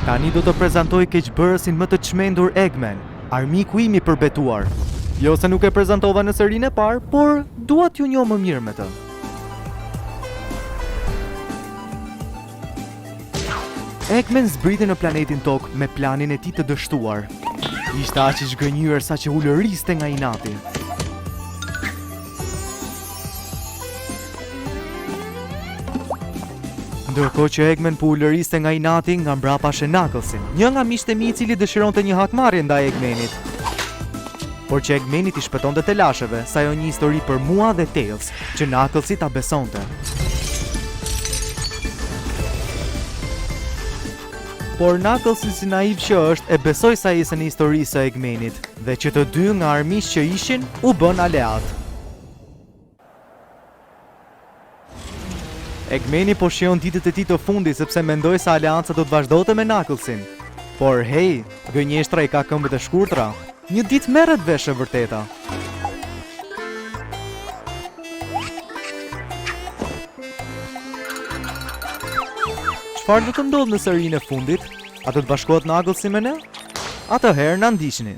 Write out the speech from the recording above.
Tani do të prezantoj keqbërësin më të çmendur Eggman, armiku im I përbetuar. Jo se nuk e prezantova në serinë e parë, por dua t'ju njoh më mirë me të. Eggman zbriti në planetin Tokë me planin e tij të dështuar. Ishte aq I zgënjur sa që ulëriste nga inati. Ndërkohë që Eggman po ulëriste nga inati, nga mbrapa sheh Knucklesin, një nga miqtë e mi I cili dëshironte një hakmarrje ndaj Eggmanit. Por që Eggmanit I shpëtonte te lasheve, sa ajo një histori për mua dhe Tails, që Knucklesi ta besonte. Por Knucklesi si naiv që është, e besoi sajisën e historisë së Eggmanit, dhe që të dy nga armiqtë që ishin u bën aleat. Eggmani po shijon ditët e tij të fundit sepse mendoi se aleanca do të vazhdonte me Knucklesin. Por hey, gënjeshtra I ka këmbët e shkurtra. Një ditë merret vesh e vërteta. Çfarë do të ndodhë në serinë e fundit? A do të bashkohet Knucklesi me ne? Atëherë na ndiqni.